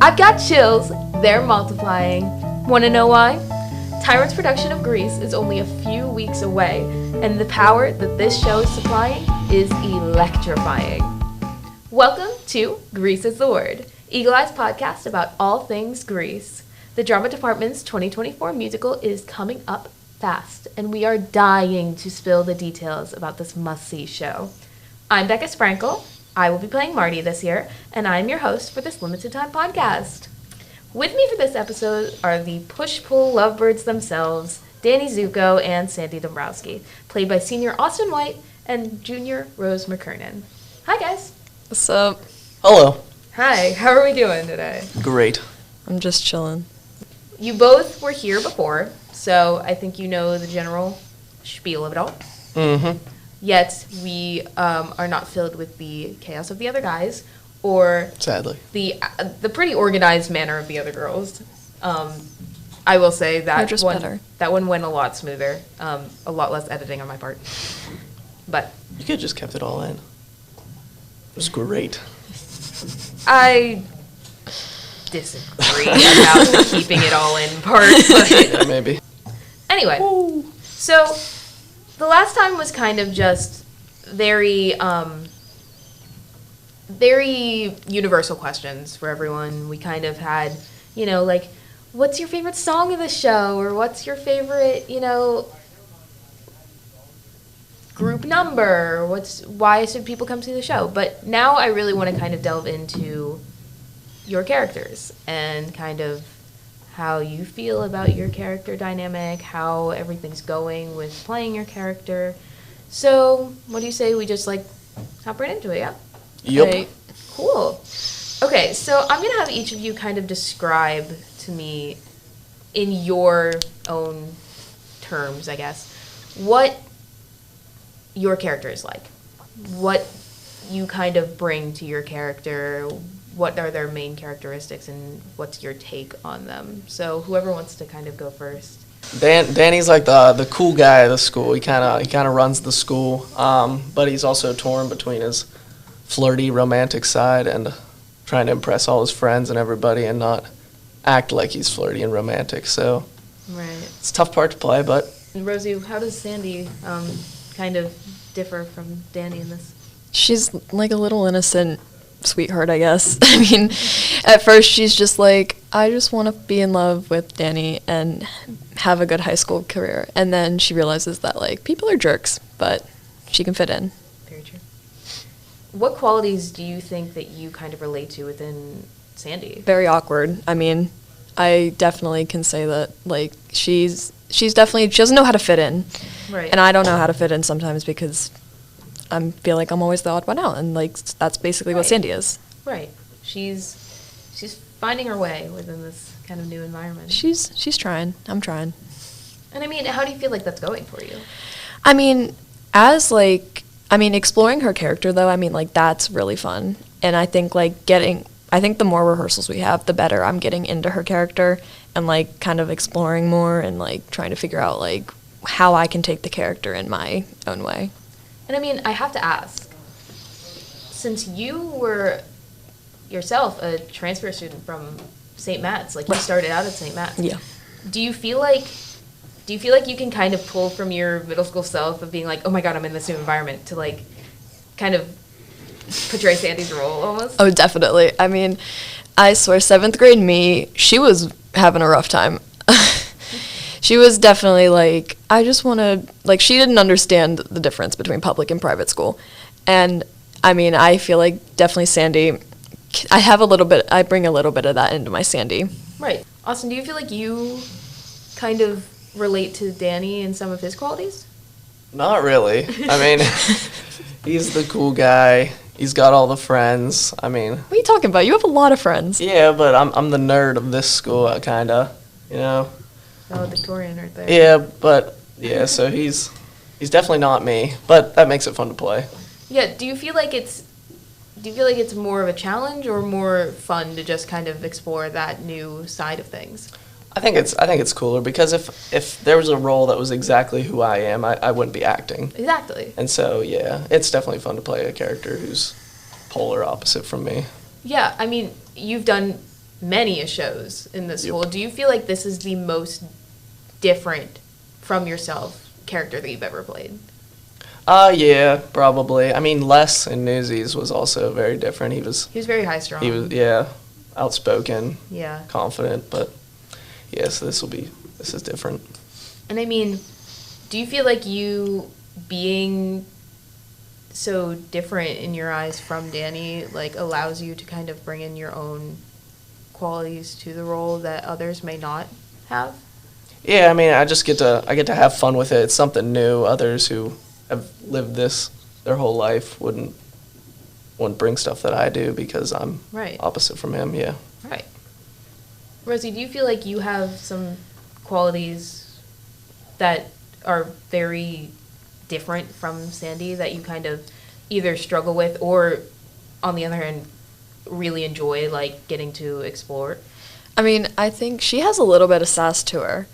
I've got chills. They're multiplying. Want to know why? Tyrone's production of Grease is only a few weeks away, and the power that this show is supplying is electrifying. Welcome to Grease is the Word, Eagle Eye's podcast about all things Grease. The drama department's 2024 musical is coming up fast, and we are dying to spill the details about this must-see show. I'm Bekah Sprankle. I will be playing Marty this year, and I'm your host for this limited time podcast. With me for this episode are the push-pull lovebirds themselves, Danny Zuko and Sandy Dombrowski, played by senior Austin White and junior Rose McKernan. Hi, guys. What's up? Hello. Hi, how are we doing today? Great. I'm just chilling. You both were here before, so I think you know the general spiel of it all. Mm-hmm. Yet we are not filled with the chaos of the other guys, or Sadly. the pretty organized manner of the other girls. I will say that just one better. That one went a lot smoother, a lot less editing on my part. But You could have just kept it all in. It was great. I disagree about the keeping it all in part. But Yeah, maybe. anyway, so the last time was kind of just very universal questions for everyone. We kind of had, like, what's your favorite song of the show? Or what's your favorite, group number? Why should people come see the show? But now I really want to kind of delve into your characters and kind of how you feel about your character dynamic, how everything's going with playing your character. So, what do you say we just, hop right into it, yeah? Yep. Okay, cool. Okay, so I'm going to have each of you kind of describe to me, in your own terms, I guess, what your character is like. What you kind of bring to your character. What are their main characteristics, and what's your take on them? So whoever wants to kind of go first. Danny's like the cool guy of the school. He kind of runs the school, but he's also torn between his flirty, romantic side and trying to impress all his friends and everybody and not act like he's flirty and romantic. So Right. it's a tough part to play, but And Rosie, how does Sandy kind of differ from Danny in this? She's like a little innocent sweetheart, I guess. I mean, at first she's just like, I just want to be in love with Danny and have a good high school career. And then she realizes that, people are jerks, but she can fit in. Very true. What qualities do you think that you kind of relate to within Sandy? Very awkward. I mean, I definitely can say that, she's definitely, she doesn't know how to fit in. Right. And I don't know how to fit in sometimes because I feel like I'm always the odd one out, and that's basically what Right. Sandy is. Right. She's finding her way within this kind of new environment. She's trying. I'm trying. And I mean, how do you feel like that's going for you? I mean, exploring her character though, that's really fun. And I think the more rehearsals we have, the better I'm getting into her character and kind of exploring more and trying to figure out how I can take the character in my own way. And I mean, I have to ask, since you were yourself a transfer student from St. Matt's, you started out at St. Matt's. Yeah. Do you feel like you can kind of pull from your middle school self of being like, oh my god, I'm in this new environment, to kind of portray Sandy's role almost? Oh, definitely. I mean, I swear, 7th grade me, she was having a rough time. She was definitely I just want to, she didn't understand the difference between public and private school. And, I mean, I feel like definitely Sandy, I bring a little bit of that into my Sandy. Right. Austin, do you feel like you kind of relate to Danny in some of his qualities? not really. I mean, he's the cool guy. He's got all the friends. I mean, What are you talking about? You have a lot of friends. yeah, but I'm the nerd of this school, kinda, you know. Oh, Victorian right there. Yeah, but yeah, so he's definitely not me, but that makes it fun to play. Yeah, do you feel like it's more of a challenge or more fun to just kind of explore that new side of things? I think it's cooler because if there was a role that was exactly who I am, I wouldn't be acting. Exactly. And so yeah, it's definitely fun to play a character who's polar opposite from me. Yeah, I mean, you've done many shows in the Yep. school. Do you feel like this is the most different from yourself character that you've ever played? Yeah, probably. I mean, Les in Newsies was also very different. He was very high strung. He was, yeah, outspoken, Yeah. confident, but yeah, so this is different. And I mean, do you feel like you being so different in your eyes from Danny, like, allows you to kind of bring in your own qualities to the role that others may not have? Yeah, I mean, I get to have fun with it. It's something new. Others who have lived this their whole life wouldn't bring stuff that I do because I'm Right. opposite from him. Yeah. Right. Rosie, do you feel like you have some qualities that are very different from Sandy that you kind of either struggle with or, on the other hand, really enjoy, like, getting to explore? I mean, I think she has a little bit of sass to her,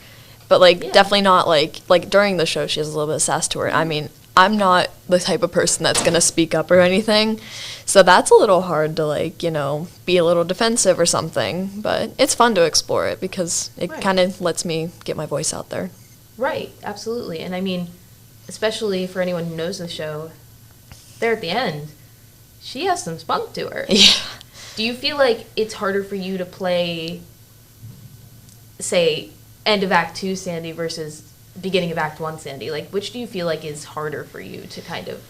but like Yeah. definitely not like during the show she has a little bit of sass to her. I mean, I'm not the type of person that's gonna speak up or anything, so that's a little hard to, like, you know, be a little defensive or something. But it's fun to explore it because it Right. kind of lets me get my voice out there. Right, absolutely. And I mean, especially for anyone who knows the show, there at the end, she has some spunk to her. Yeah. Do you feel like it's harder for you to play, say, end of Act 2 Sandy versus beginning of Act 1 Sandy? Like, which do you feel like is harder for you to kind of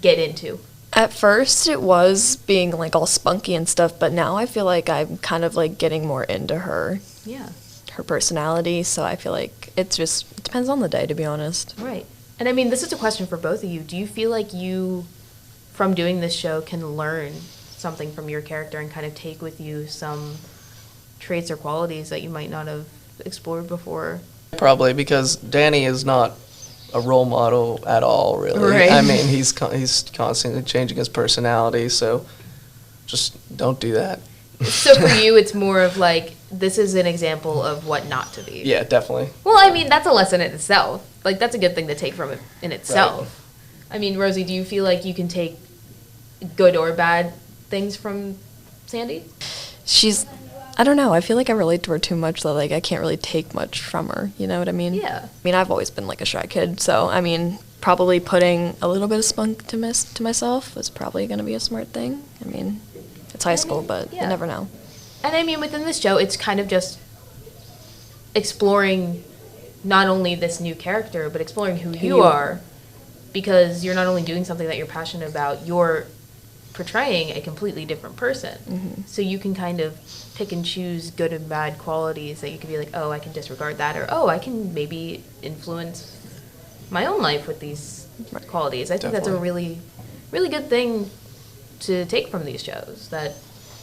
get into? At first, it was being like all spunky and stuff, but now I feel like I'm kind of like getting more into her Yeah. personality. So I feel like it depends on the day, to be honest. Right. And I mean, this is a question for both of you. Do you feel like you, from doing this show, can learn something from your character and kind of take with you some traits or qualities that you might not have explored before? Probably because Danny is not a role model at all, really. Right. I mean, he's constantly changing his personality, so just don't do that. So for you, it's more of like, this is an example of what not to be. Yeah, definitely. Well, I mean, that's a lesson in itself. Like, that's a good thing to take from it in itself. I mean, Rosie, do you feel like you can take good or bad things from Sandy? I don't know, I feel like I relate to her too much that, like, I can't really take much from her, you know what I mean? Yeah. I mean, I've always been, like, a shy kid, so, I mean, probably putting a little bit of spunk to myself is probably going to be a smart thing. I mean, it's high school, but yeah. you never know. And I mean, within this show, it's kind of just exploring not only this new character, but exploring who you are. Because you're not only doing something that you're passionate about, you're portraying a completely different person. Mm-hmm. So you can kind of pick and choose good and bad qualities that you can be like, oh, I can disregard that, or oh, I can maybe influence my own life with these qualities. I think that's a Definitely. really good thing to take from these shows that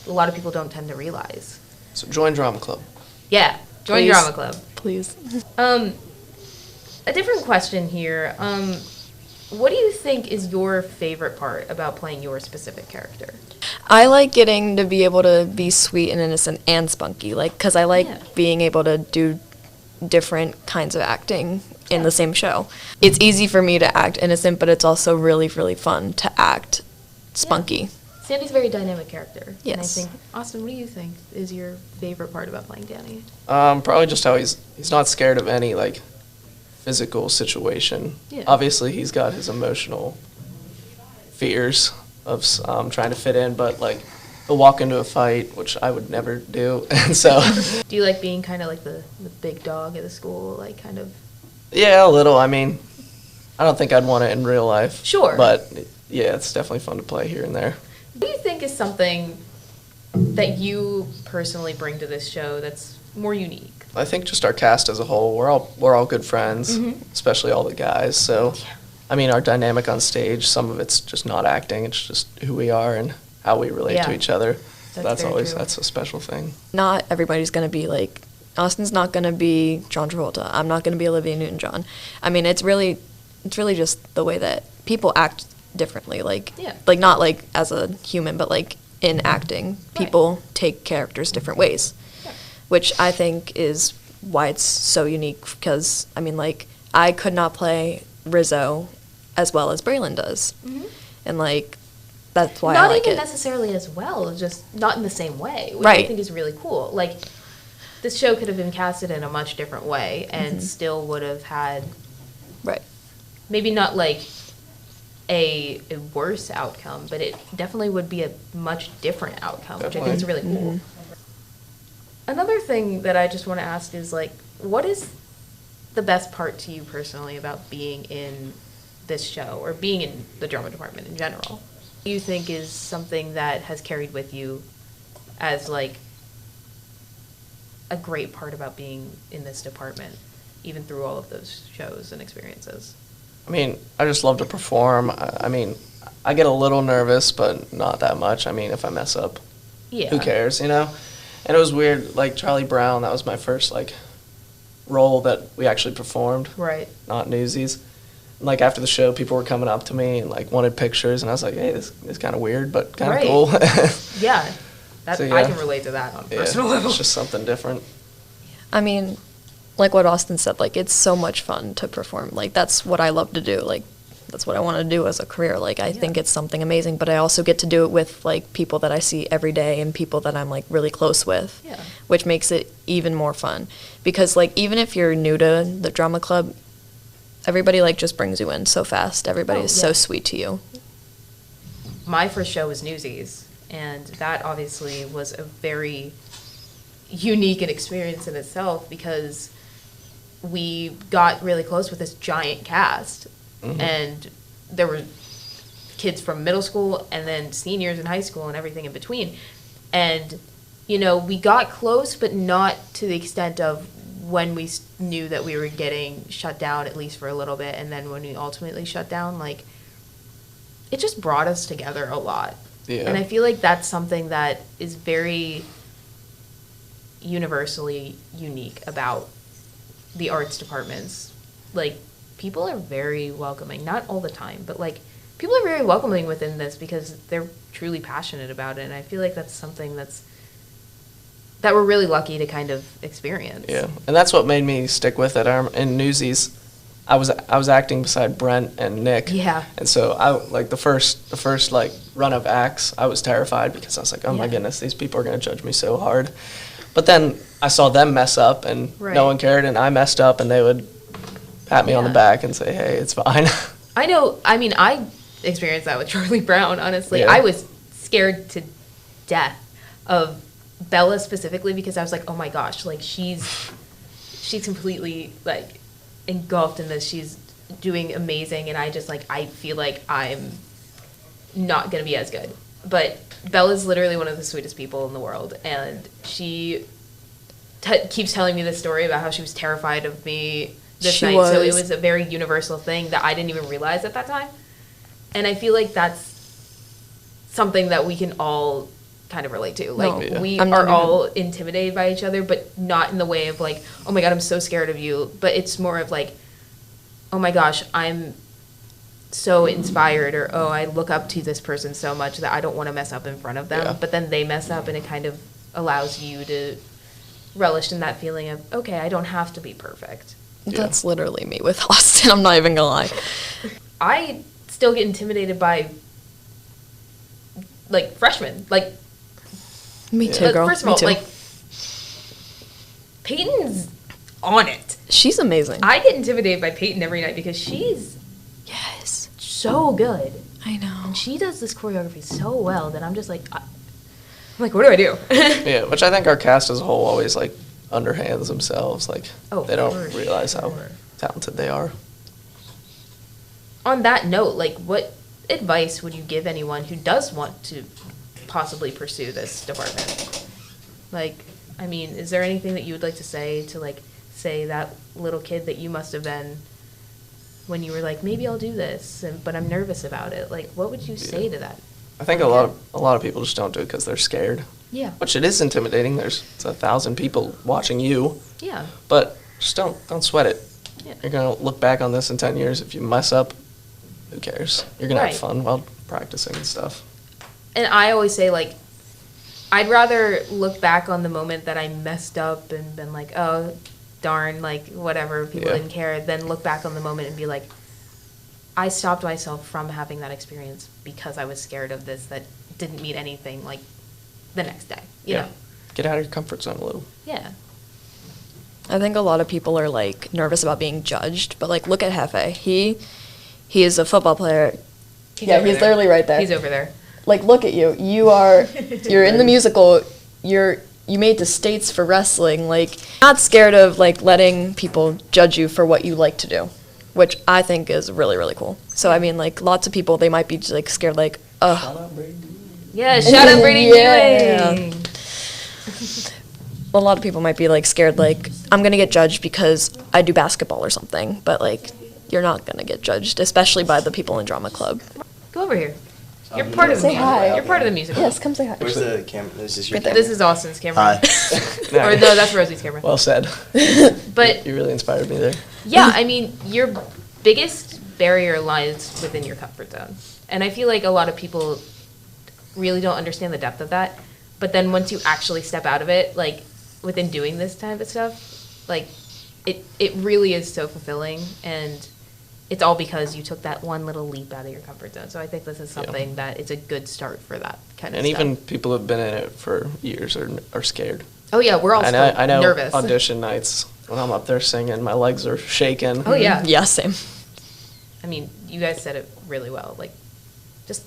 a lot of people don't tend to realize. So join Drama Club. Yeah, join Please. Drama Club. Please. A different question here. What do you think is your favorite part about playing your specific character? I like getting to be able to be sweet and innocent and spunky, like, because I like Yeah. being able to do different kinds of acting in the same show. It's easy for me to act innocent, but it's also really, really fun to act spunky. Sandy's a very dynamic character. Yes. And I think, Austin, what do you think is your favorite part about playing Danny? Probably just how he's not scared of any like physical situation. Yeah. Obviously, he's got his emotional fears of trying to fit in, but like he'll walk into a fight, which I would never do, and so Do you like being kind of like the big dog at the school, like kind of? yeah, a little. I mean, I don't think I'd want it in real life. Sure. But yeah, it's definitely fun to play here and there. What do you think is something that you personally bring to this show that's more unique? I think just our cast as a whole, we're all good friends, Mhm. especially all the guys. So, I mean, our dynamic on stage, some of it's just not acting; it's just who we are and how we relate to Yeah. each other. So That's very true. that's a special thing. Not everybody's going to be like, Austin's not going to be John Travolta. I'm not going to be Olivia Newton-John. I mean, it's really just the way that people act differently. Like, Yeah. like not like as a human, but like in acting, people take characters different ways, Yeah. which I think is why it's so unique. Because I mean, like, I could not play Rizzo as well as Braylon does, Mhm. and like that's why I not like even it. necessarily as well, just not in the same way, which Right. I think is really cool. Like, this show could have been casted in a much different way and still would have had Right. maybe not like a worse outcome, but it definitely would be a much different outcome, which I think is really cool. Another thing that I just want to ask is, like, what is the best part to you personally about being in this show or being in the drama department in general? What do you think is something that has carried with you as, like, a great part about being in this department, even through all of those shows and experiences? I mean, I just love to perform. I mean, I get a little nervous, but not that much. I mean, if I mess up, Yeah. who cares, you know? And it was weird, like Charlie Brown, that was my first, like, role that we actually performed, Right. not Newsies. And, like, after the show, people were coming up to me and, like, wanted pictures, and I was like, hey, this is kind of weird, but kind of Right. cool. Yeah. That, So, I yeah. can relate to that on a Yeah, personal level. it's just something different. I mean, like what Austin said, like, it's so much fun to perform. Like, that's what I love to do. Like, that's what I want to do as a career. Like, I think it's something amazing, but I also get to do it with, like, people that I see every day and people that I'm, like, really close with, Yeah. which makes it even more fun. Because, like, even if you're new to the drama club, everybody, like, just brings you in so fast. Everybody Oh, is yeah. so sweet to you. My first show was Newsies, and that obviously was a very unique an experience in itself because we got really close with this giant cast, and there were kids from middle school and then seniors in high school and everything in between. And, you know, we got close, but not to the extent of when we knew that we were getting shut down, at least for a little bit, and then when we ultimately shut down, like, it just brought us together a lot. Yeah. And I feel like that's something that is very universally unique about the arts departments. Like, people are very welcoming, not all the time, but, like, people are very welcoming within this because they're truly passionate about it. And I feel like that's something that we're really lucky to kind of experience. Yeah, and that's what made me stick with it. In Newsies, I was acting beside Brent and Nick. Yeah. And so I like the first like run of acts, I was terrified because I was like, oh my Yeah. goodness, these people are gonna judge me so hard. But then I saw them mess up and Right. no one cared, and I messed up and they would pat me on the Yeah. back and say, hey, it's fine. I know, I mean, I experienced that with Charlie Brown, honestly. Yeah. I was scared to death of Bella specifically because I was like, oh my gosh, like, she's completely, like, engulfed in this. She's doing amazing, and I just, like, I feel like I'm not going to be as good. But Bella's literally one of the sweetest people in the world, and she keeps telling me this story about how she was terrified of me this She night. So it was. was a very universal thing that I didn't even realize at that time. And I feel like that's something that we can all kind of relate to. Like, No, Yeah. we I'm not are even- all intimidated by each other, but not in the way of like, oh my God, I'm so scared of you. But it's more of like, oh my gosh, I'm so inspired, or oh, I look up to this person so much that I don't want to mess up in front of them. Yeah. But then they mess up, and it kind of allows you to relish in that feeling of, okay, I don't have to be perfect. Yeah. That's literally me with Austin. I'm not even gonna lie. I still get intimidated by like freshmen. Like, Me too, but girl. first of Me all, too. like, Peyton's on it. She's amazing. I get intimidated by Peyton every night because she's Yes. so good. I know. And she does this choreography so well that I'm just like, I'm like, what do I do? Yeah, which I think our cast as a whole always like underhands themselves. Like Oh, they don't for realize how sure. talented they are. On that note, like, what advice would you give anyone who does want to possibly pursue this department? Like, I mean, is there anything that you would like to say to, like, say that little kid that you must have been when you were like, maybe I'll do this, but I'm nervous about it? Like, what would you say to that? I think a lot of people just don't do it because they're scared. Yeah. Which it is intimidating. There's 1,000 people watching you, Yeah. but just don't sweat it. Yeah. You're gonna look back on this in 10 years. If you mess up, who cares? You're gonna Right. have fun while practicing and stuff. And I always say, like, I'd rather look back on the moment that I messed up and been like, oh, darn, like, whatever, people Yeah. didn't care, than look back on the moment and be like, I stopped myself from having that experience because I was scared of this that didn't mean anything like the next day, you know? Get out of your comfort zone a little. Yeah. I think a lot of people are like nervous about being judged, but like look at Hefe. He is a football player. He's literally right there. He's over there. Like look at you. You're in the musical. You made the states for wrestling. Like not scared of like letting people judge you for what you like to do, which I think is really really cool. So I mean like lots of people they might be like scared like Yeah, shout out Brady Yeah. Ewing. a lot of people might be like scared like I'm gonna get judged because I do basketball or something, but like you're not gonna get judged, especially by the people in drama club. Go over here. You're part of the Say musical. hi. You're part of the musical. Yes, come say hi. Where's the camera? This is your Right there. camera. This is Austin's camera. Hi. Or no, that's Rosie's camera. Well said. But You really inspired me there. yeah, I mean, your biggest barrier lies within your comfort zone. And I feel like a lot of people really don't understand the depth of that. But then once you actually step out of it, like within doing this type of stuff, like it really is so fulfilling, and it's all because you took that one little leap out of your comfort zone. So I think this is something that is a good start for that kind of And stuff. even people who've been in it for years are scared. Oh yeah, we're all I still know, I know nervous. audition nights when I'm up there singing, my legs are shaking. Oh yeah. Yeah, same. I mean, you guys said it really well. Like, just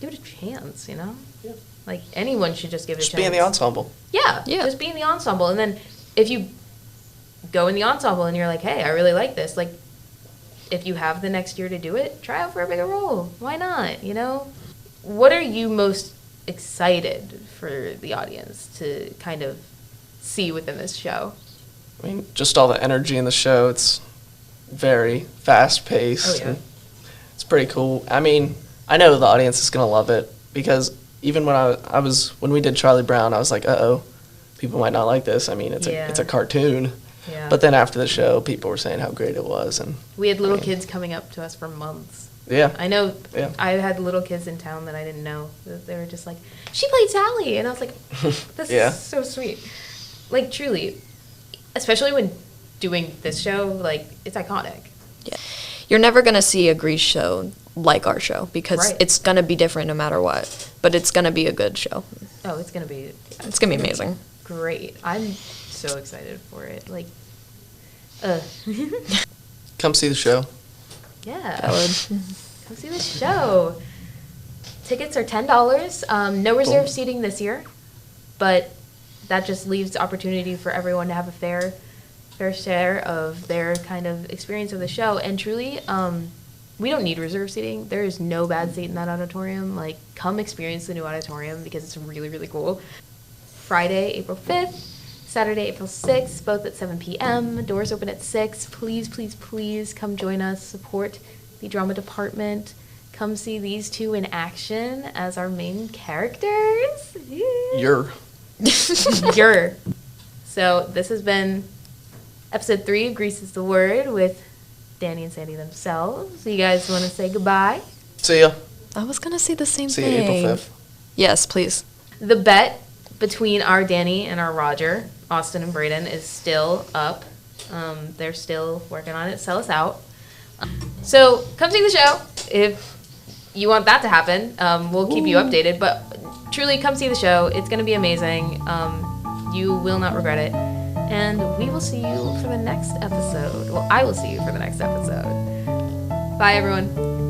give it a chance, you know? Yeah. Like, anyone should just give it a Just chance. be in the ensemble. Yeah, Yeah. just be in the ensemble. And then if you go in the ensemble and you're like, hey, I really like this, like, if you have the next year to do it, try out for a bigger role. Why not, you know? What are you most excited for the audience to kind of see within this show? I mean, just all the energy in the show. It's very fast paced. Oh, yeah. It's pretty cool. I mean, I know the audience is gonna love it because even when I was when we did Charlie Brown, I was like, people might not like this. I mean, it's Yeah. a cartoon. Yeah. But then after the show, people were saying how great it was, and We had little kids coming up to us for months. yeah, I know Yeah. I had little kids in town that I didn't know. They were just like, she played Sally. And I was like, this Yeah. is so sweet. Like, truly, especially when doing this show, like, it's iconic. Yeah. You're never going to see a Grease show like our show because Right. it's going to be different no matter what. But it's going to be a good show. Oh, it's going to be It's going to be amazing. great. I'm so excited for it. Like, come see the show. yeah. I would. Come see the show. Tickets are $10. No reserve Cool. seating this year, but that just leaves opportunity for everyone to have a fair share of their kind of experience of the show. And truly, we don't need reserve seating. There is no bad seat in that auditorium. Like, come experience the new auditorium because it's really, really cool. Friday, April 5th, Saturday, April 6th, both at 7 p.m. Doors open at 6. Please, please, please come join us. Support the drama department. Come see these two in action as our main characters. You're You're. So this has been episode 3 of Grease is the Word with Danny and Sandy themselves. You guys want to say goodbye? see ya. I was going to say the same See you thing. April 5th. Yes, please. The bet between our Danny and our Roger, Austin and Braden, is still up. They're still working on it. Sell us out. So come see the show if you want that to happen. We'll keep you updated. But truly, come see the show. It's going to be amazing. You will not regret it. And we will see you for the next episode. Well, I will see you for the next episode. Bye, everyone.